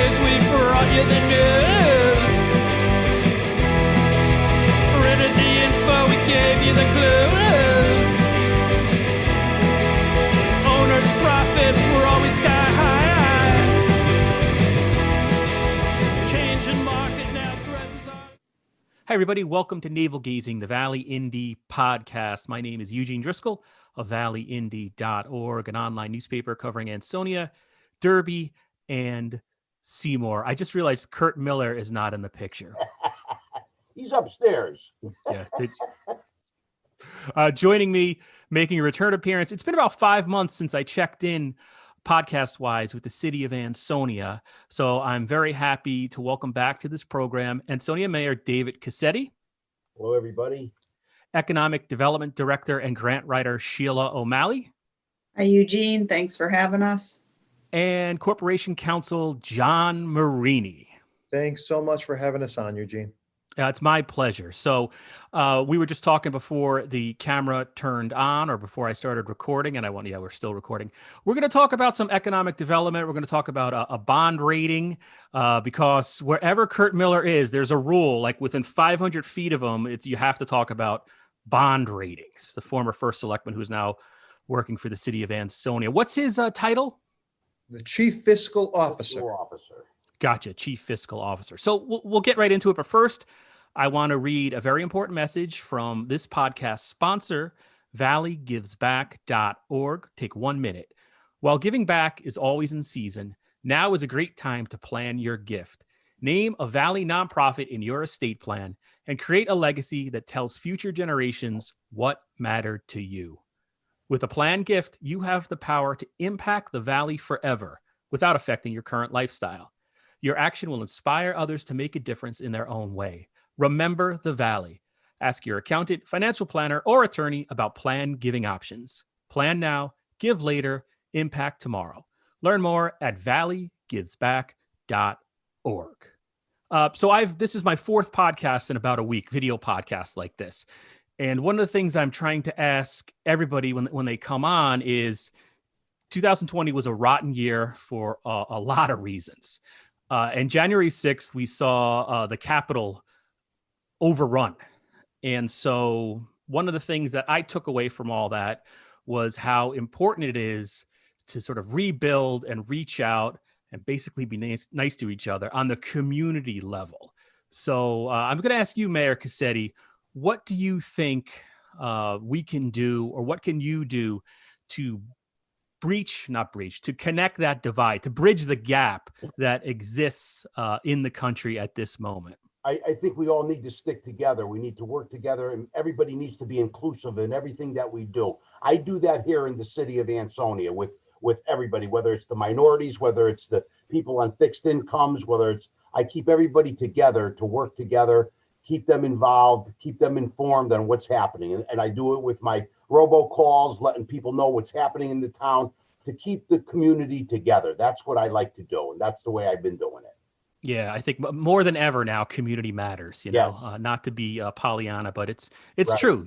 days we brought you the news. Printed the info, we gave you the clues. Owners' profits were always sky high. Changing market now threatens our... Hi, everybody. Welcome to Navel Gazing, the Valley Indy podcast. My name is Eugene Driscoll of valleyindy.org, an online newspaper covering Ansonia, Derby, and Seymour. I just realized Kurt Miller is not in the picture. He's upstairs. Joining me, making a return appearance. It's been about 5 months since I checked in podcast-wise with the city of Ansonia. So I'm very happy to welcome back to this program Ansonia Mayor David Cassetti. Hello, everybody. Economic Development Director and grant writer Sheila O'Malley. Hi, Eugene. Thanks for having us. And Corporation Counsel John Marini. Thanks so much for having us on, Eugene. It's my pleasure. So we were just talking before the camera turned on or before I started recording, and we're still recording. We're going to talk about some economic development. We're going to talk about a bond rating because wherever Kurt Miller is, there's a rule, like within 500 feet of him, you have to talk about bond ratings. The former first selectman who's now working for the city of Ansonia. What's his title? The Chief Fiscal Officer. Gotcha, Chief Fiscal Officer. So we'll get right into it. But first, I want to read a very important message from this podcast sponsor, valleygivesback.org. Take 1 minute. While giving back is always in season, now is a great time to plan your gift. Name a Valley nonprofit in your estate plan and create a legacy that tells future generations what mattered to you. With a planned gift, you have the power to impact the Valley forever without affecting your current lifestyle. Your action will inspire others to make a difference in their own way. Remember the Valley. Ask your accountant, financial planner, or attorney about planned giving options. Plan now, give later, impact tomorrow. Learn more at valleygivesback.org. This is my fourth podcast in about a week, video podcast like this. And one of the things I'm trying to ask everybody when they come on is 2020 was a rotten year for a lot of reasons. And January 6th, we saw the Capitol overrun. And so one of the things that I took away from all that was how important it is to sort of rebuild and reach out and basically be nice to each other on the community level. So I'm going to ask you, Mayor Cassetti, what do you think we can do, or what can you do to to connect that divide, to bridge the gap that exists in the country at this moment? I think we all need to stick together. We need to work together, and everybody needs to be inclusive in everything that we do. I do that here in the city of Ansonia with everybody, whether it's the minorities, whether it's the people on fixed incomes, I keep everybody together to work together, keep them involved, keep them informed on what's happening. And I do it with my robocalls, letting people know what's happening in the town to keep the community together. That's what I like to do. And that's the way I've been doing it. Yeah, I think more than ever now, community matters, Yes. Not to be Pollyanna, but it's Right. true,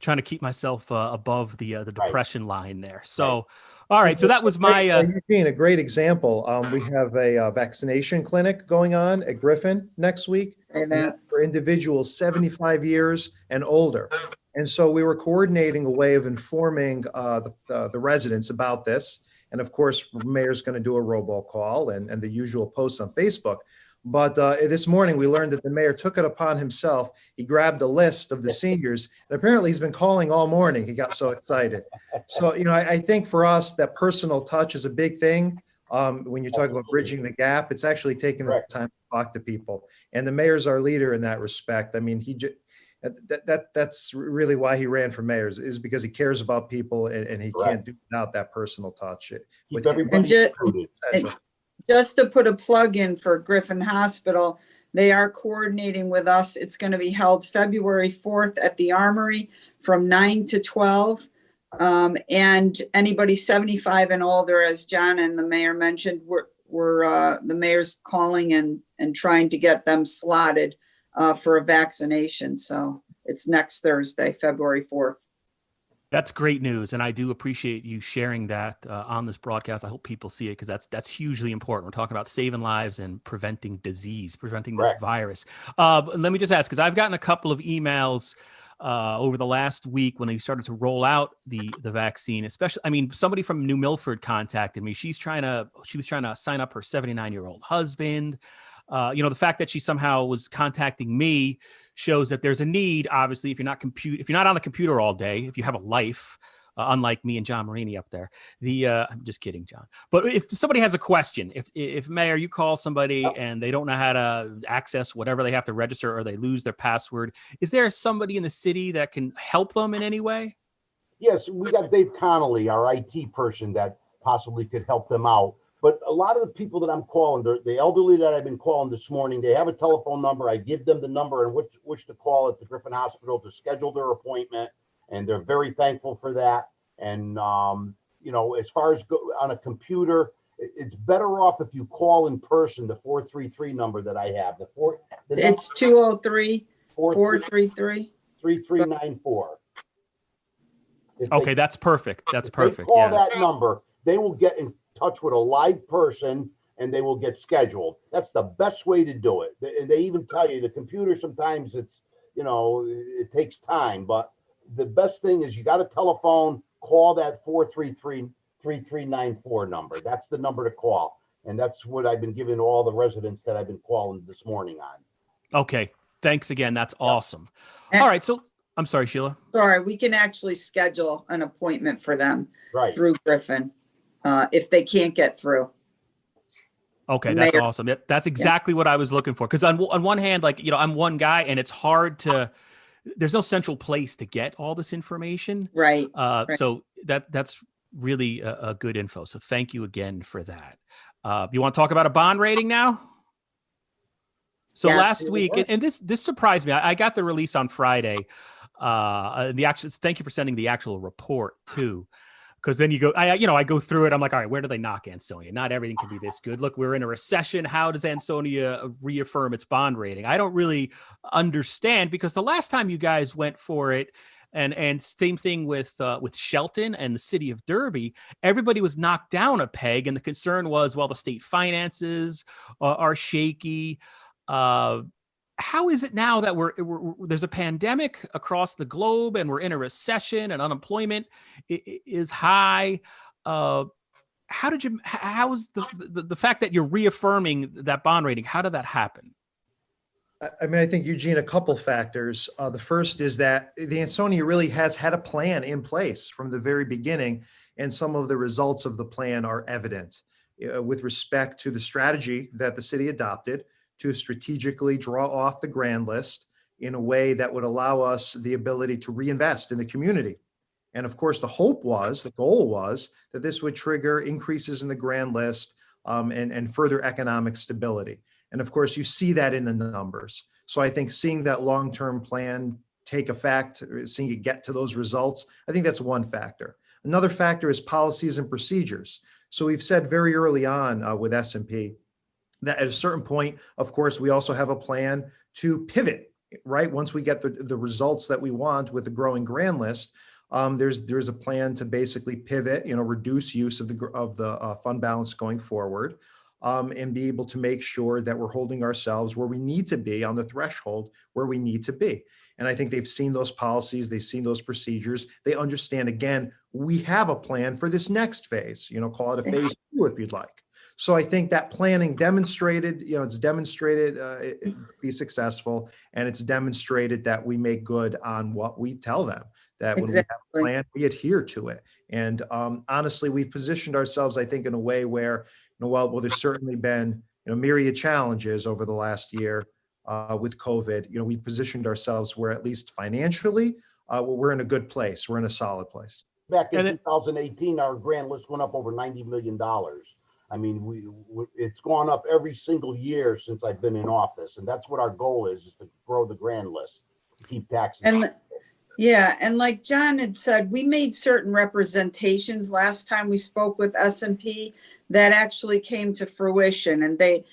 trying to keep myself above the depression line there. So, Right. All right. So that was my... Eugene, a great example. We have a vaccination clinic going on at Griffin next week. And that's for individuals 75 years and older. And so we were coordinating a way of informing the residents about this. And of course, the mayor's going to do a robocall and the usual posts on Facebook. But this morning, we learned that the mayor took it upon himself. He grabbed a list of the seniors, and apparently he's been calling all morning. He got so excited. So, I think for us, that personal touch is a big thing. When you talk about bridging the gap, it's actually taking the time to talk to people. And the mayor's our leader in that respect. I mean, that's really why he ran for mayor, is because he cares about people, and he can't do without that personal touch. Keep everybody included. Just to put a plug in for Griffin Hospital, they are coordinating with us. It's going to be held February 4th at the Armory from 9 to 12. And anybody 75 and older, as John and the mayor mentioned, we're the mayor's calling and trying to get them slotted for a vaccination. So it's next Thursday, February 4th. That's great news, and I do appreciate you sharing that on this broadcast. I hope people see it because that's hugely important. We're talking about saving lives and preventing disease, preventing this Correct. virus. Let me just ask, because I've gotten a couple of emails over the last week when they started to roll out the vaccine. Especially, I mean, somebody from New Milford contacted me. She was trying to sign up her 79-year-old husband. The fact that she somehow was contacting me shows that there's a need. Obviously, if you're not on the computer all day, if you have a life, unlike me and John Marini up there, I'm just kidding, John. But if somebody has a question, if Mayor, you call somebody and they don't know how to access whatever they have to register or they lose their password, is there somebody in the city that can help them in any way? Yes, we got Dave Connolly, our IT person, that possibly could help them out. But a lot of the people that I'm calling, the elderly that I've been calling this morning, they have a telephone number. I give them the number and which to call at the Griffin Hospital to schedule their appointment, and they're very thankful for that. And as far as on a computer, it's better off if you call in person. The 433 number that I have, it's 203-433 3394. Okay, that's perfect. That's perfect. Call that number. They will get in touch with a live person and they will get scheduled. That's the best way to do it. And they even tell you the computer sometimes it takes time, but the best thing is you got a telephone, call that 433-3394 number. That's the number to call. And that's what I've been giving to all the residents that I've been calling this morning on. Okay. Thanks again. That's awesome. All right. So I'm sorry, Sheila. Sorry, we can actually schedule an appointment for them through Griffin. If they can't get through. Okay, that's awesome. That's exactly what I was looking for. Because on one hand, I'm one guy, and it's hard there's no central place to get all this information. Right. So that's really a good info. So thank you again for that. You want to talk about a bond rating now? So last week, and this surprised me. I got the release on Friday. Thank you for sending the actual report too. Because then I go through it. I'm like, all right, where do they knock Ansonia? Not everything can be this good. Look, we're in a recession. How does Ansonia reaffirm its bond rating? I don't really understand, because the last time you guys went for it, and same thing with Shelton and the city of Derby, everybody was knocked down a peg, and the concern was, well, the state finances are shaky. How is it now that there's a pandemic across the globe and we're in a recession and unemployment is high? How is the fact that you're reaffirming that bond rating? How did that happen? I mean, I think, Eugene, a couple factors. The first is that the Ansonia really has had a plan in place from the very beginning, and some of the results of the plan are evident with respect to the strategy that the city adopted to strategically draw off the grand list in a way that would allow us the ability to reinvest in the community. And of course, the goal was that this would trigger increases in the grand list and further economic stability. And of course, you see that in the numbers. So I think seeing that long-term plan take effect, seeing it get to those results, I think that's one factor. Another factor is policies and procedures. So we've said very early on with S&P that at a certain point, of course, we also have a plan to pivot, right? Once we get the results that we want with the growing grand list, there's a plan to basically pivot, reduce use of the fund balance going forward, and be able to make sure that we're holding ourselves where we need to be on the threshold where we need to be. And I think they've seen those policies, they've seen those procedures. They understand, again, we have a plan for this next phase, call it a phase 2 if you'd like. So I think that planning demonstrated, it's demonstrated to be successful, and it's demonstrated that we make good on what we tell them, that when we have a plan, we adhere to it. And honestly, we've positioned ourselves, I think, in a way where, while there's certainly been, myriad challenges over the last year with COVID, we positioned ourselves where, at least financially, we're in a good place. We're in a solid place. Back in 2018, our grand list went up over $90 million. I mean, it's gone up every single year since I've been in office, and that's what our goal is to grow the grand list, to keep taxes. And like John had said, we made certain representations last time we spoke with S&P that actually came to fruition, and they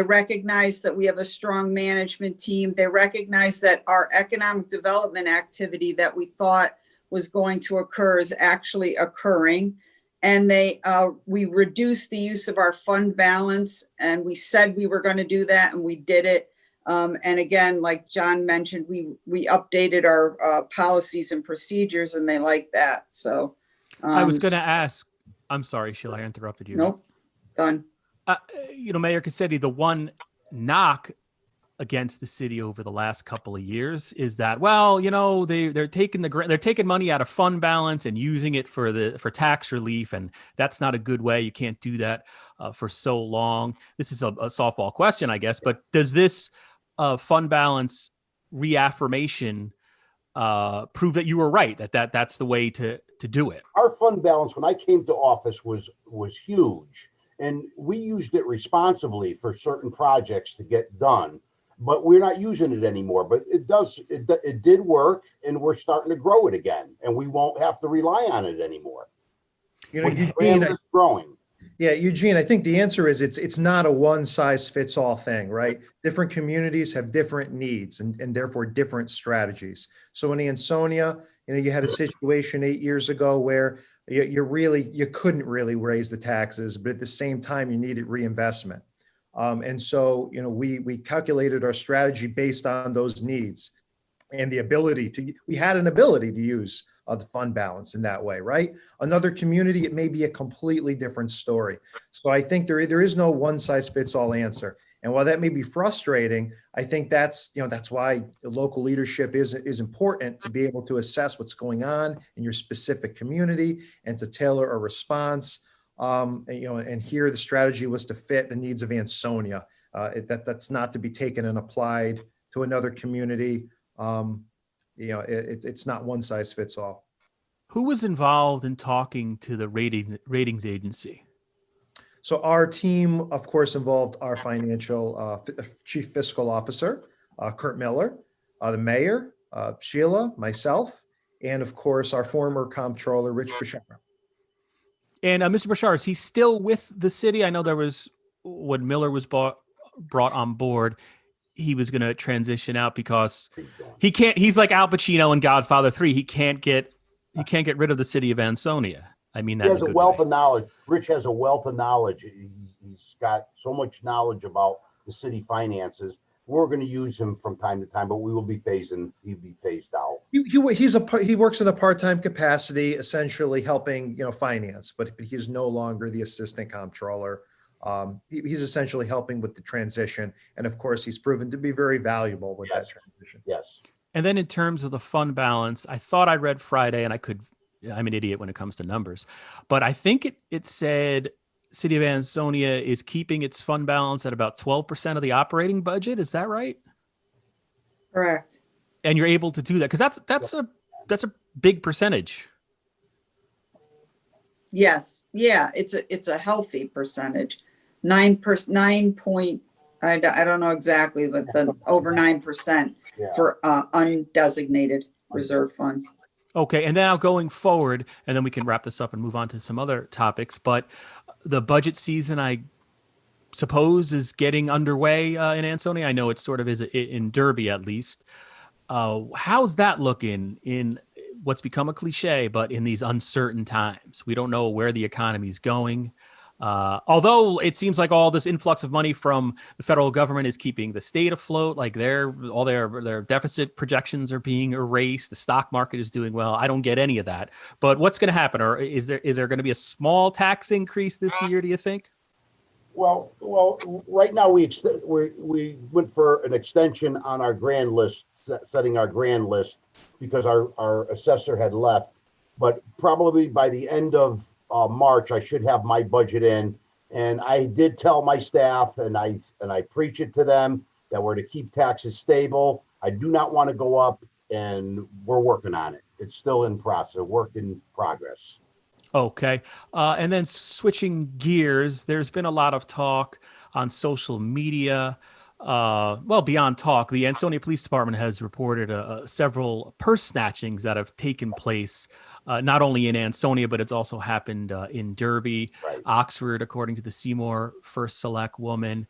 recognize that we have a strong management team. They recognize that our economic development activity that we thought was going to occur is actually occurring. And we reduced the use of our fund balance, and we said we were going to do that, and we did it. And again, like John mentioned, we updated our policies and procedures, and they like that. So I was going to ask, I'm sorry, Sheila, I interrupted you. Nope, done. Mayor Cassetti, the one knock against the city over the last couple of years is that, well, they're taking money out of fund balance and using it for tax relief, and that's not a good way. You can't do that for so long. This is a softball question, I guess, but does this fund balance reaffirmation prove that you were right, that's the way to do it? Our fund balance when I came to office was huge, and we used it responsibly for certain projects to get done. But we're not using it anymore. But it did work, and we're starting to grow it again, and we won't have to rely on it anymore. Eugene, is growing. Yeah, Eugene, I think the answer is it's not a one size fits all thing, right? Different communities have different needs and therefore different strategies. So in Ansonia, you had a situation 8 years ago where you couldn't really raise the taxes, but at the same time you needed reinvestment. And so, we calculated our strategy based on those needs and we had an ability to use the fund balance in that way, right? Another community, it may be a completely different story. So I think there is no one size fits all answer. And while that may be frustrating, I think that's why the local leadership is important, to be able to assess what's going on in your specific community and to tailor a response. And here the strategy was to fit the needs of Ansonia. That's not to be taken and applied to another community. It's not one size fits all. Who was involved in talking to the ratings agency? So our team, of course, involved our financial chief fiscal officer, Kurt Miller, the mayor, Sheila, myself, and of course our former comptroller, Rich Bashara. And Mr. Bashar, is he still with the city? I know there was, when Miller was brought on board, he was going to transition out because he's like Al Pacino in Godfather 3. He can't get rid of the city of Ansonia. I mean, that he has a wealth of knowledge. Rich has a wealth of knowledge. He's got so much knowledge about the city finances. We're going to use him from time to time, but he'll be phased out. He works in a part-time capacity, essentially helping, finance, but he's no longer the assistant comptroller. He's essentially helping with the transition. And of course, he's proven to be very valuable with that transition. Yes. And then in terms of the fund balance, I thought I read Friday, and I'm an idiot when it comes to numbers, but I think it said City of Ansonia is keeping its fund balance at about 12% of the operating budget. Is that right? Correct. And you're able to do that because that's a big percentage. Yes. Yeah. It's a healthy percentage. 9 point. I don't know exactly, but over 9% for undesignated reserve funds. Okay. And now going forward, and then we can wrap this up and move on to some other topics, but the budget season, I suppose, is getting underway in Ansonia. I know it sort of is in Derby, at least. How's that looking in what's become a cliche, but in these uncertain times? We don't know where the economy's going. Although it seems like all this influx of money from the federal government is keeping the state afloat, like all their deficit projections are being erased. The stock market is doing well. I don't get any of that. But what's going to happen? Or is there going to be a small tax increase this year, do you think? Well, right now we went for an extension on our grand list, setting our grand list, because our assessor had left. But probably by the end of March, I should have my budget in. And I did tell my staff, and I preach it to them, that we're to keep taxes stable. I do not want to go up, and we're working on it. It's still in process, work in progress. Okay. And then switching gears, there's been a lot of talk on social media. Beyond talk, the Ansonia Police Department has reported several purse snatchings that have taken place, not only in Ansonia, but it's also happened in Derby, right. Oxford, according to the Seymour First Select Woman.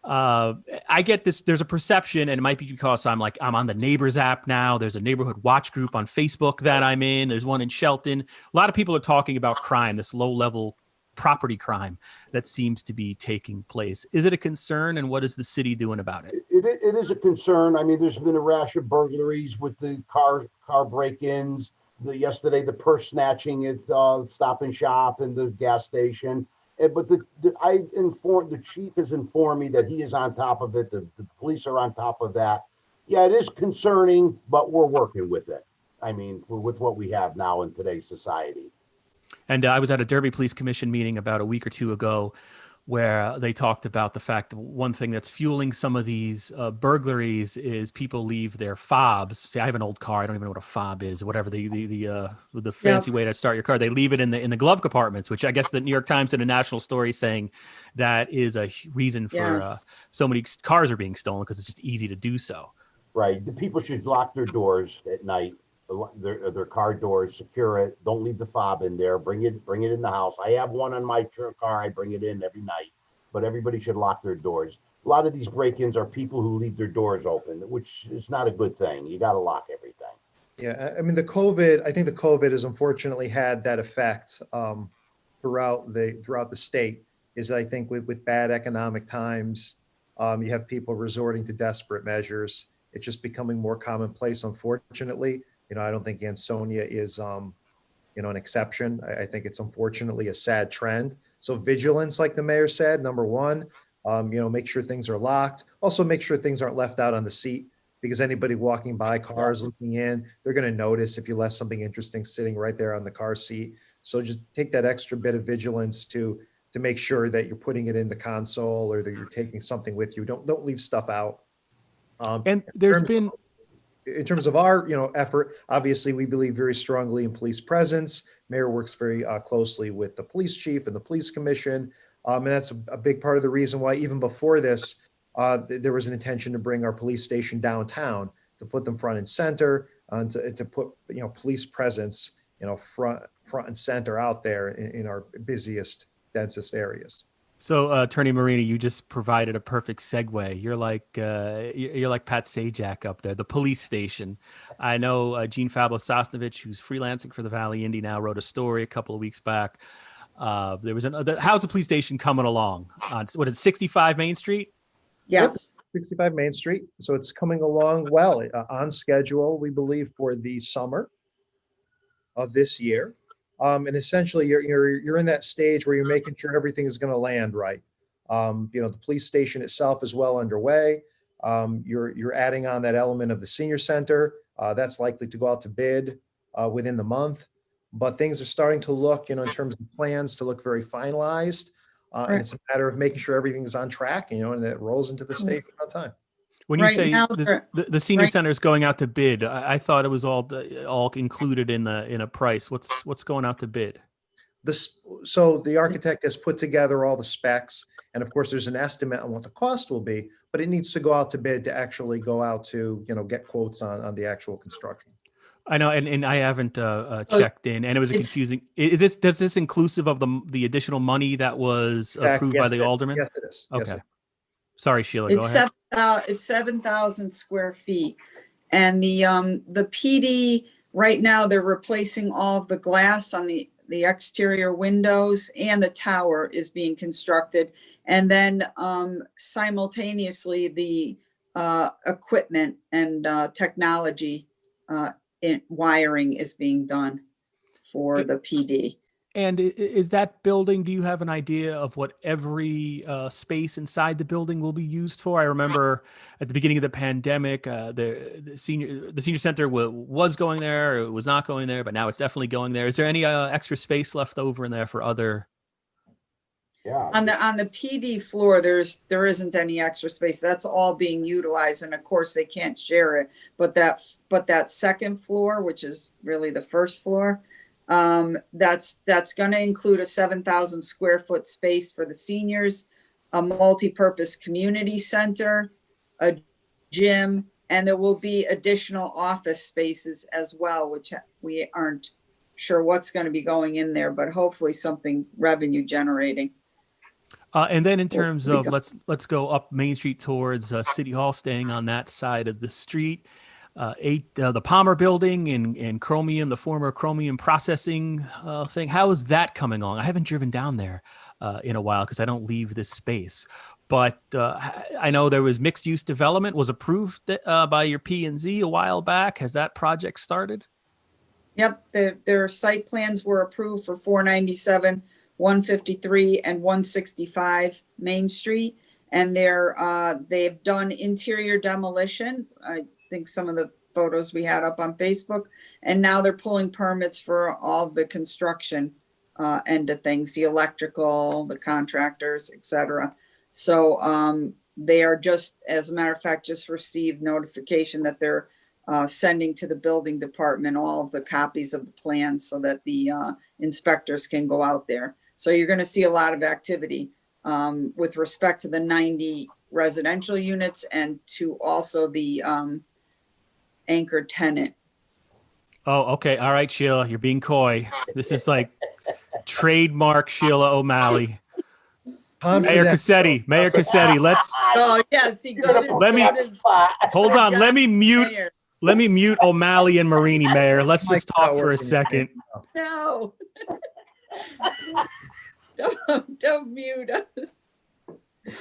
I get this. There's a perception, and it might be because I'm on the Neighbors app now. There's a neighborhood watch group on Facebook that I'm in. There's one in Shelton. A lot of people are talking about crime, this low level property crime that seems to be taking place. Is it a concern, and what is the city doing about it? It is a concern. I mean, there's been a rash of burglaries with the car break-ins. Yesterday, the purse snatching at Stop and Shop and the gas station. But the chief has informed me that he is on top of it. The police are on top of that. Yeah, it is concerning, but we're working with it. I mean, with what we have now in today's society. And I was at a Derby Police Commission meeting about a week or two ago where they talked about the fact that one thing that's fueling some of these burglaries is people leave their fobs. See, I have an old car. I don't even know what a fob is, whatever the fancy way to start your car. They leave it in the glove compartments, which I guess the New York Times did a national story saying that is a reason for so many cars are being stolen because it's just easy to do so. Right. The people should lock their doors at night, their car doors, secure it. Don't leave the fob in there. Bring it in the house. I have one on my car. I bring it in every night, but everybody should lock their doors. A lot of these break-ins are people who leave their doors open, which is not a good thing. You got to lock everything. Yeah, I mean, I think the COVID has unfortunately had that effect throughout the state. Is that I think with bad economic times, you have people resorting to desperate measures. It's just becoming more commonplace, unfortunately. I don't think Ansonia is, an exception. I think it's unfortunately a sad trend. So vigilance, like the mayor said, number one, make sure things are locked. Also make sure things aren't left out on the seat, because anybody walking by cars looking in, they're going to notice if you left something interesting sitting right there on the car seat. So just take that extra bit of vigilance to make sure that you're putting it in the console or that you're taking something with you. Don't leave stuff out. And there's been, in terms of our, effort, obviously we believe very strongly in police presence. Mayor works very closely with the police chief and the police commission. And that's a big part of the reason why even before this, there was an intention to bring our police station downtown, to put them front and center, to put, police presence, front and center out there in our busiest, densest areas. So, Attorney Marini, you just provided a perfect segue. You're like Pat Sajak up there, the police station. I know Gene Fablo Sosnovich, who's freelancing for the Valley Indy now, wrote a story a couple of weeks back. How's the police station coming along? What is it, 65 Main Street? Yes. Yep, 65 Main Street. So it's coming along well, on schedule, we believe, for the summer of this year. And essentially you're in that stage where you're making sure everything is going to land right. The police station itself is well underway. You're adding on that element of the senior center. That's likely to go out to bid within the month, but things are starting to look, in terms of plans, to look very finalized. And it's a matter of making sure everything is on track, and that it rolls into the station on time. When you say the senior center is going out to bid, I thought it was all included in a price. What's going out to bid? So the architect has put together all the specs, and of course there's an estimate on what the cost will be, but it needs to go out to bid to actually go out to, get quotes on the actual construction. I know, and I haven't checked in, and it was confusing. Does this inclusive of the additional money that was approved by the alderman? Yes, it is. Okay. Yes, Sorry, Sheila, go ahead. It's 7,000 square feet. And the PD, right now, they're replacing all of the glass on the exterior windows, and the tower is being constructed. And then simultaneously, the equipment and technology wiring is being done for the PD. And is that building, do you have an idea of what every space inside the building will be used for? I remember at the beginning of the pandemic, the senior center was going there, or it was not going there, but now it's definitely going there. Is there any extra space left over in there for other? Yeah. On the PD floor, there isn't any extra space. That's all being utilized, and of course they can't share it. But that second floor, which is really the first floor, that's going to include a 7,000 square foot space for the seniors, a multi-purpose community center, a gym, and there will be additional office spaces as well, which we aren't sure what's going to be going in there, but hopefully something revenue generating. And then in terms pretty of good. let's go up Main Street towards City Hall, staying on that side of the street. The Palmer Building and Chromium, the former Chromium processing thing. How is that coming along? I haven't driven down there in a while because I don't leave this space. But I know there was mixed use development was approved by your P&Z a while back. Has that project started? Yep, their site plans were approved for 497, 153, and 165 Main Street. And they've done interior demolition. I think some of the photos we had up on Facebook. And now they're pulling permits for all the construction end of things, the electrical, the contractors, etc. So they are just, as a matter of fact, just received notification that they're sending to the building department all of the copies of the plans so that the inspectors can go out there. So you're going to see a lot of activity with respect to the 90 residential units and to also the anchor tenant. Oh, okay. All right, Sheila, you're being coy. This is like trademark Sheila O'Malley. Mayor Cassetti, let's. Oh yes, he goes. Let me hold on. Let me mute O'Malley and Marini, Mayor. Let's just talk for a second. No. Don't mute us.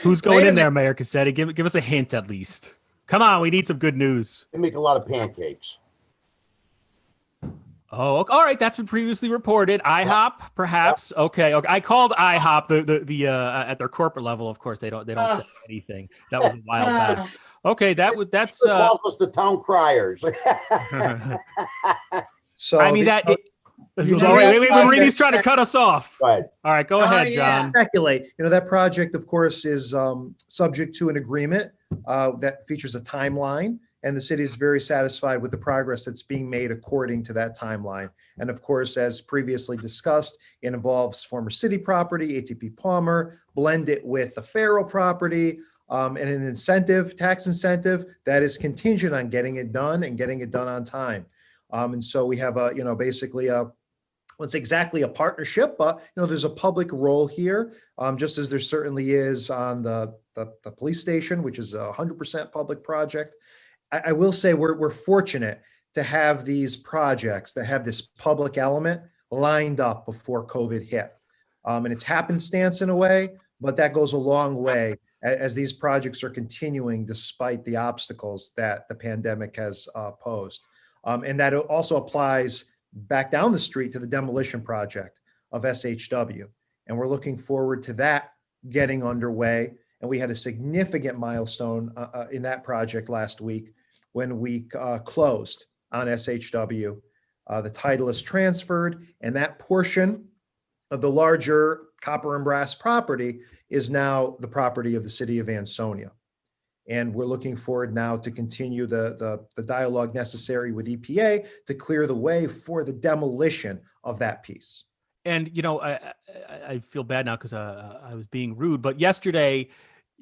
Who's going in there, Mayor Cassetti? Give us a hint at least. Come on, we need some good news. They make a lot of pancakes. Oh, all right. That's been previously reported. IHOP, perhaps. Okay. I called IHOP the at their corporate level. Of course, they don't say anything. That was a while back. Okay, that's us the town criers. So I mean wait, Marini's trying to cut us off. Go ahead. All right, go ahead, John. Speculate. That project, of course, is subject to an agreement that features a timeline. And the city is very satisfied with the progress that's being made according to that timeline. And of course, as previously discussed, it involves former city property, ATP Palmer, blend it with the Farrell property, and an incentive, tax incentive that is contingent on getting it done and getting it done on time. And so we have basically it's exactly a partnership, but there's a public role here, just as there certainly is on the police station, which is a 100% public project. I will say we're fortunate to have these projects that have this public element lined up before COVID hit. And it's happenstance in a way, but that goes a long way as these projects are continuing despite the obstacles that the pandemic has posed. And that also applies back down the street to the demolition project of SHW. And we're looking forward to that getting underway. And we had a significant milestone in that project last week when we closed on SHW. The title is transferred, and that portion of the larger copper and brass property is now the property of the city of Ansonia. And we're looking forward now to continue the dialogue necessary with EPA to clear the way for the demolition of that piece. And, I feel bad now because I was being rude, but yesterday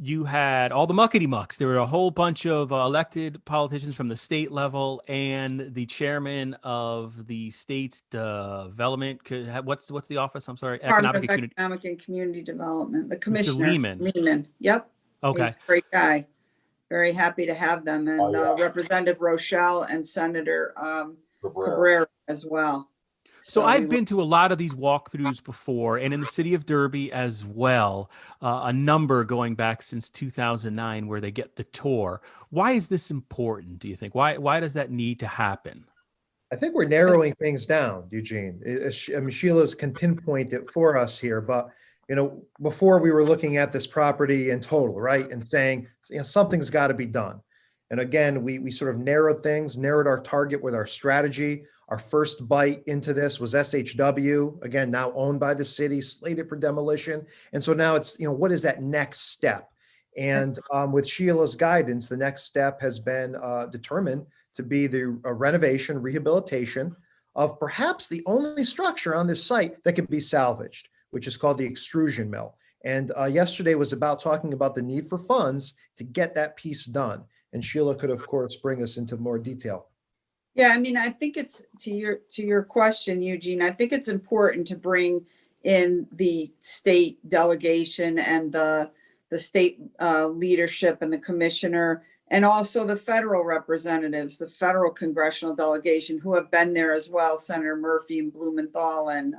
you had all the muckety mucks. There were a whole bunch of elected politicians from the state level and the chairman of the state's development. What's the office? I'm sorry. Economic and Community Development. The commissioner. Mr. Lehman. Yep. Okay. He's a great guy. Very happy to have them. And Representative Rochelle and Senator Cabrera as well. So I've been to a lot of these walkthroughs before, and in the city of Derby as well, a number going back since 2009 where they get the tour. Why is this important, do you think? Why does that need to happen? I think we're narrowing things down, Eugene. Sheila's can pinpoint it for us here, but before we were looking at this property in total, right, and saying something's got to be done. And again, we sort of narrowed our target with our strategy. Our first bite into this was SHW, again, now owned by the city, slated for demolition. And so now it's, what is that next step? And with Sheila's guidance, the next step has been determined to be the renovation, rehabilitation of perhaps the only structure on this site that can be salvaged, which is called the extrusion mill. And yesterday was about talking about the need for funds to get that piece done. And Sheila could, of course, bring us into more detail. Yeah, I think it's to your question, Eugene. I think it's important to bring in the state delegation and the state leadership and the commissioner, and also the federal representatives, the federal congressional delegation who have been there as well, Senator Murphy and Blumenthal and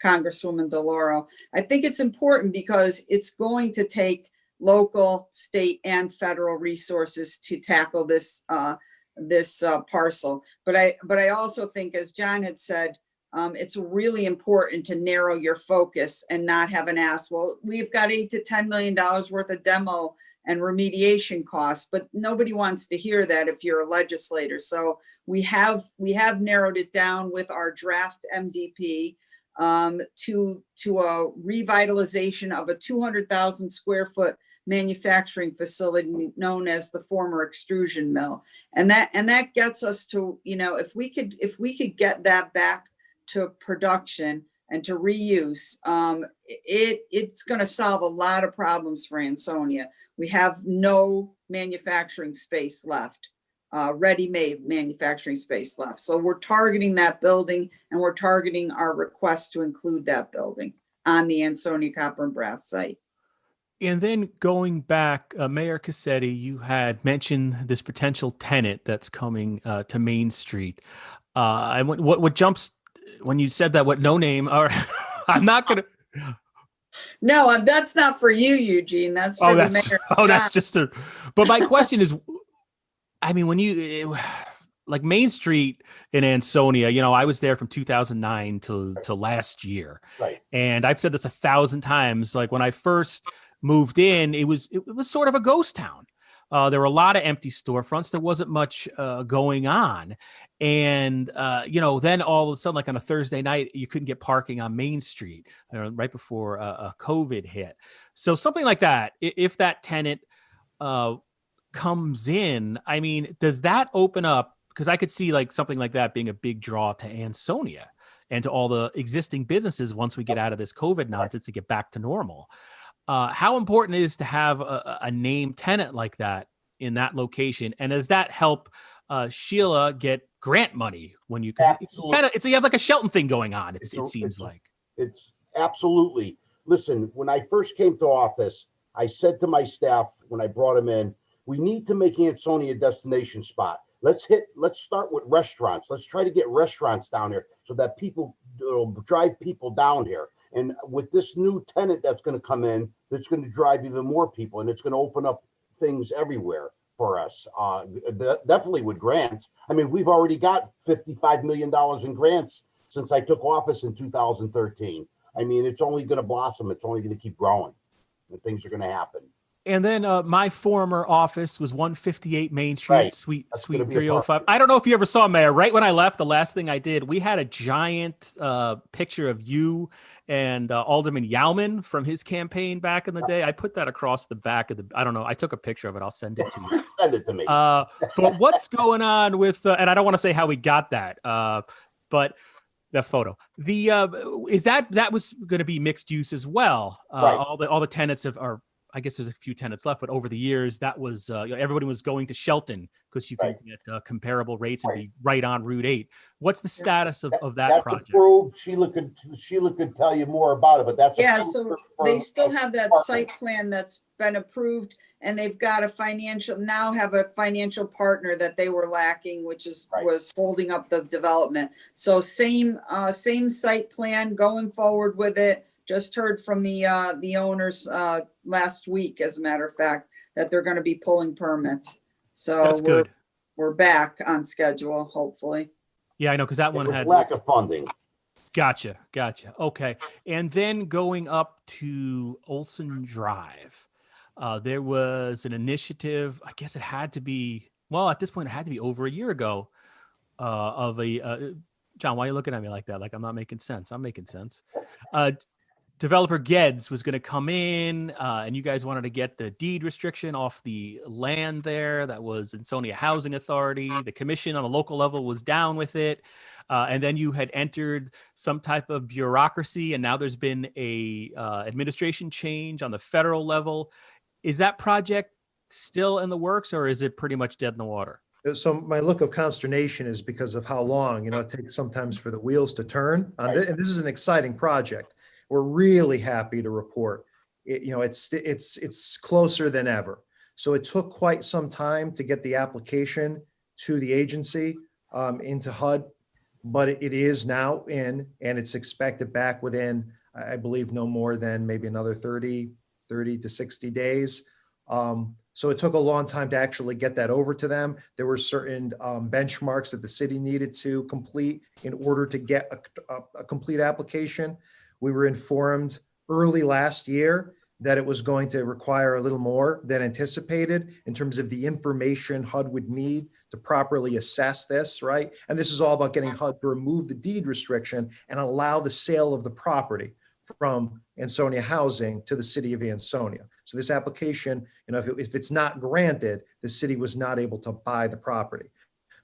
Congresswoman DeLauro. I think it's important because it's going to take local, state, and federal resources to tackle this parcel. But I also think, as John had said, it's really important to narrow your focus and not have an ask, well, we've got $8 to $10 million worth of demo and remediation costs, but nobody wants to hear that if you're a legislator. So we have narrowed it down with our draft MDP to a revitalization of a 200,000 square foot manufacturing facility known as the former extrusion mill. And that gets us to, if we could get that back to production and to reuse, it's going to solve a lot of problems for Ansonia. We have no manufacturing space left, ready-made manufacturing space left. So we're targeting that building, and we're targeting our request to include that building on the Ansonia Copper and Brass site. And then going back, Mayor Cassetti, you had mentioned this potential tenant that's coming to Main Street. And what jumps when you said that? What no name? Or I'm not gonna. No, that's not for you, Eugene. That's for the mayor. Oh, that's just a. But my question is, I mean, when you like Main Street in Ansonia, I was there from 2009 to last year, right? And I've said this 1,000 times. Like when I first moved in, it was sort of a ghost town. There were a lot of empty storefronts. There wasn't much going on. And, then all of a sudden, like on a Thursday night, you couldn't get parking on Main Street right before COVID hit. So something like that, if that tenant comes in, I mean, does that open up? Because I could see like something like that being a big draw to Ansonia and to all the existing businesses once we get out of this COVID nonsense to get back to normal. How important it is to have a named tenant like that in that location, and does that help Sheila get grant money when you? It's you have like a Shelton thing going on. It seems like it's absolutely. Listen, when I first came to office, I said to my staff when I brought them in, we need to make Ansonia a destination spot. Let's start with restaurants. Let's try to get restaurants down here so that it'll drive people down here. And with this new tenant that's going to come in, that's going to drive even more people, and it's going to open up things everywhere for us. Definitely with grants. I mean, we've already got $55 million in grants since I took office in 2013. I mean, it's only going to blossom. It's only going to keep growing, and things are going to happen. And then my former office was 158 Main Street, right. Suite 305. I don't know if you ever saw, Mayor, right when I left, the last thing I did, we had a giant picture of you and Alderman Yauman from his campaign back in the day. I put that across the back of I don't know, I took a picture of it. I'll send it to you. Send it to me. But what's going on with, and I don't want to say how we got that, but the photo, is that was going to be mixed use as well. Right. All the tenants are, I guess there's a few tenants left, but over the years, that was everybody was going to Shelton because you can get comparable rates and be right on Route 8. What's the status of that project? Approved. Sheila could tell you more about it, but that's so they still have that site plan that's been approved, and they've got a financial partner that they were lacking, which was holding up the development. So same site plan going forward with it. Just heard from the owners last week, as a matter of fact, that they're going to be pulling permits. So that's good. We're back on schedule, hopefully. Yeah, I know, because that one had lack of funding. Gotcha. Okay, and then going up to Olson Drive, there was an initiative. I guess it had to be at this point, it had to be over a year ago. Of a John, why are you looking at me like that? Like I'm not making sense. I'm making sense. Developer Geddes was going to come in, and you guys wanted to get the deed restriction off the land there. That was Ansonia Housing Authority. The commission on a local level was down with it. And then you had entered some type of bureaucracy, and now there's been a administration change on the federal level. Is that project still in the works, or is it pretty much dead in the water? So my look of consternation is because of how long, it takes sometimes for the wheels to turn. And this is an exciting project. we're really happy to report it's closer than ever. So it took quite some time to get the application to the agency into HUD, but it is now in, and it's expected back within, I believe, no more than maybe another 30 to 60 days. So it took a long time to actually get that over to them. There were certain benchmarks that the city needed to complete in order to get a complete application. We were informed early last year that it was going to require a little more than anticipated in terms of the information HUD would need to properly assess this, right? And this is all about getting HUD to remove the deed restriction and allow the sale of the property from Ansonia Housing to the city of Ansonia. So this application, if it's not granted, the city was not able to buy the property.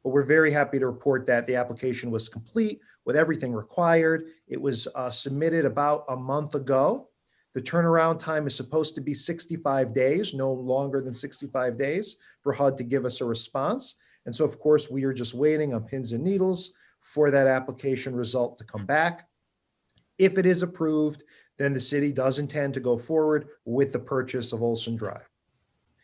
But we're very happy to report that the application was complete with everything required. It was submitted about a month ago. The turnaround time is supposed to be 65 days, no longer than 65 days for HUD to give us a response. And so, of course, we are just waiting on pins and needles for that application result to come back. If it is approved, then the city does intend to go forward with the purchase of Olson Drive.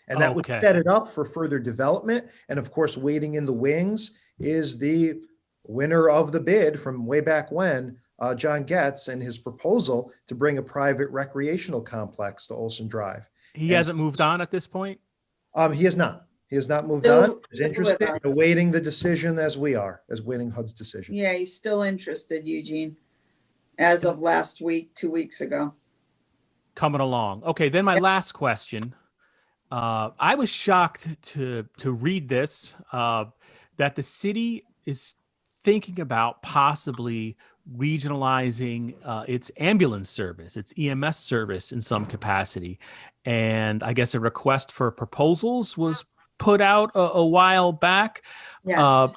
And that would set it up for further development. And of course, waiting in the wings is the winner of the bid from way back when, John Getz, and his proposal to bring a private recreational complex to Olson Drive. He hasn't moved on at this point? He has not. He has not moved on. He's interested in awaiting the decision as we are, as waiting HUD's decision. Yeah, he's still interested, Eugene, as of last week, 2 weeks ago. Coming along. Okay, then my last question. I was shocked to read this, that the city is thinking about possibly regionalizing its ambulance service, its EMS service in some capacity. And I guess a request for proposals was put out a while back. Yes.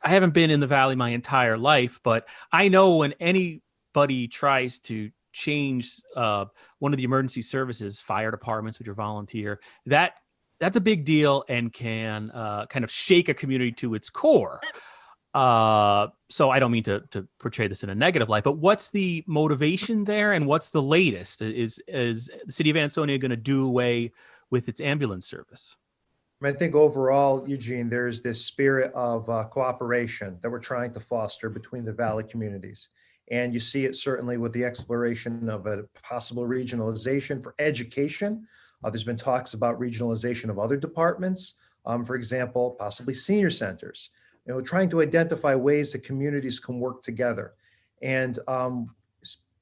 I haven't been in the Valley my entire life, but I know when anybody tries to change one of the emergency services, fire departments, which are volunteer, that's a big deal and can kind of shake a community to its core. So I don't mean to portray this in a negative light, but what's the motivation there, and what's the latest? Is the city of Ansonia going to do away with its ambulance service? I think overall, Eugene, there's this spirit of cooperation that we're trying to foster between the Valley communities. And you see it certainly with the exploration of a possible regionalization for education. There's been talks about regionalization of other departments, for example, possibly senior centers, trying to identify ways that communities can work together. And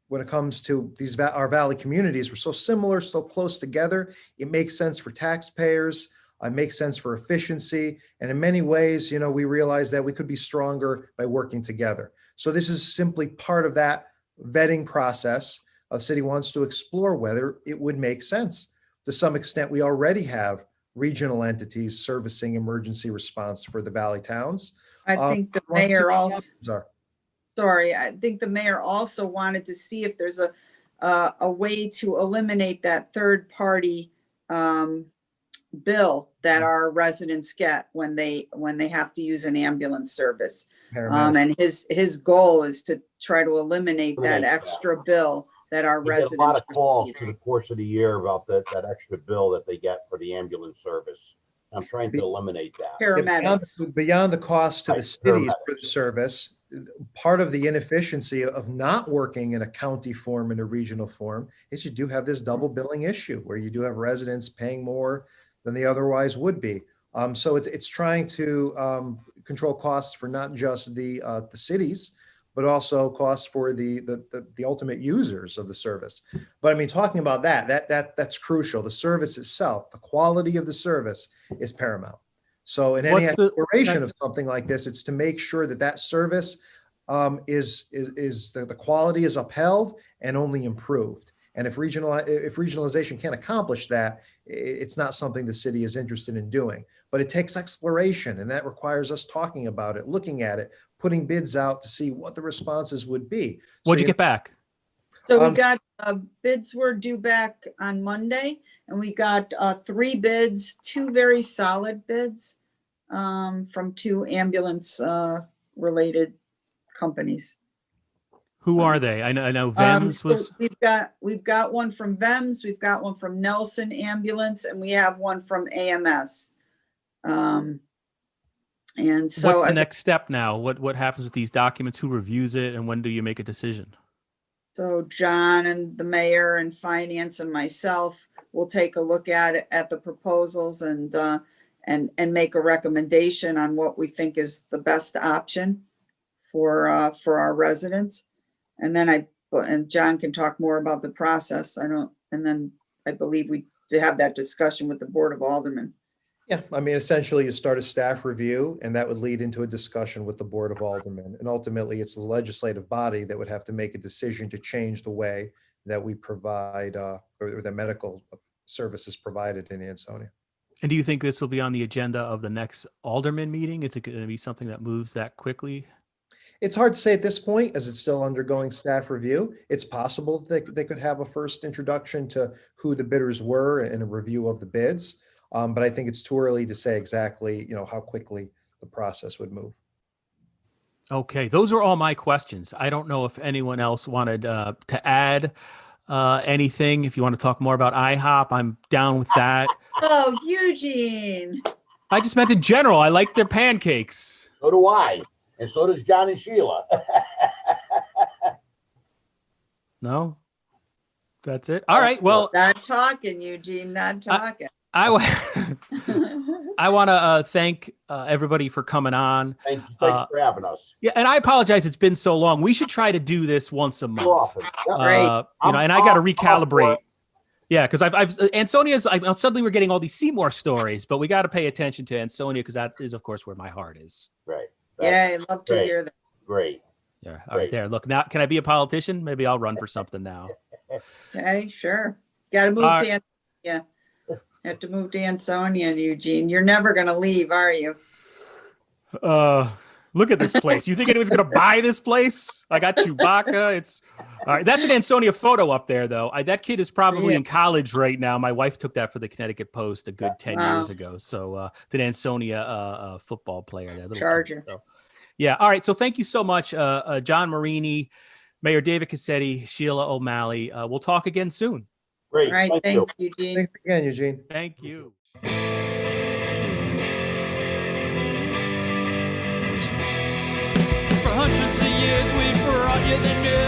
when it comes to our Valley communities, we're so similar, so close together. It makes sense for taxpayers. It makes sense for efficiency. And in many ways, we realize that we could be stronger by working together. So this is simply part of that vetting process. The city wants to explore whether it would make sense. To some extent, we already have regional entities servicing emergency response for the Valley towns. I think the mayor also, I think the mayor also wanted to see if there's a way to eliminate that third party bill that our residents get when they have to use an ambulance service. And his goal is to try to eliminate that extra bill that our residents get a lot of calls through the course of the year about that extra bill that they get for the ambulance service. I'm trying to eliminate that. Paramedics. Beyond the cost to the cities for the service, part of the inefficiency of not working in a county form and a regional form is you do have this double billing issue where you do have residents paying more than they otherwise would be. So it's trying to control costs for not just the cities, but also costs for the ultimate users of the service. But I mean, talking about that's crucial. The service itself, the quality of the service is paramount. So in any exploration of something like this, it's to make sure that service is the quality is upheld and only improved. And if regionalization can't accomplish that, it's not something the city is interested in doing. But it takes exploration, and that requires us talking about it, looking at it, putting bids out to see what the responses would be. What'd you get back? So we got bids were due back on Monday, and we got 3 bids, 2 very solid bids from 2 ambulance related companies. Who are they? I know Vens So was. we've got one from VEMS, we've got one from Nelson Ambulance, and we have one from AMS. And so What's the next step now? What happens with these documents? Who reviews it, and when do you make a decision? So John and the mayor and finance and myself will take a look at it, at the proposals, and make a recommendation on what we think is the best option for our residents. And then John can talk more about the process. And then I believe we to have that discussion with the Board of Aldermen. Yeah, I mean, essentially you start a staff review and that would lead into a discussion with the Board of Aldermen. And ultimately it's the legislative body that would have to make a decision to change the way that we provide or the medical services provided in Ansonia. And do you think this will be on the agenda of the next alderman meeting? Is it going to be something that moves that quickly? It's hard to say at this point as it's still undergoing staff review. It's possible that they could have a first introduction to who the bidders were and a review of the bids. But I think it's too early to say exactly, how quickly the process would move. Okay, those are all my questions. I don't know if anyone else wanted to add anything. If you want to talk more about IHOP, I'm down with that. Oh, Eugene. I just meant in general, I like their pancakes. So do I. And so does John and Sheila. No? That's it? All right, well. Not talking, Eugene, not talking. I want to thank everybody for coming on. Thanks for having us. Yeah, and I apologize. It's been so long. We should try to do this once a month. Too often. Right. And I got to recalibrate. Yeah, because Ansonia's. Suddenly we're getting all these Seymour stories, but we got to pay attention to Ansonia because that is, of course, where my heart is. Right. Yeah, I'd love to hear that. Great. Yeah. All right. There. Look. Now, can I be a politician? Maybe I'll run for something now. Okay, sure. Got to move to Ansonia. You have to move to Ansonia, Eugene. You're never going to leave, are you? Look at this place. You think anyone's going to buy this place? I got Chewbacca. It's all right. That's an Ansonia photo up there, though. That kid is probably in college right now. My wife took that for the Connecticut Post a good 10 years ago. So it's an Ansonia football player. There, Charger. So, yeah. All right. So thank you so much, John Marini, Mayor David Cassetti, Sheila O'Malley. We'll talk again soon. Great. All right. Thanks, Eugene. Thanks again, Eugene. Thank you. For hundreds of years we brought you the news.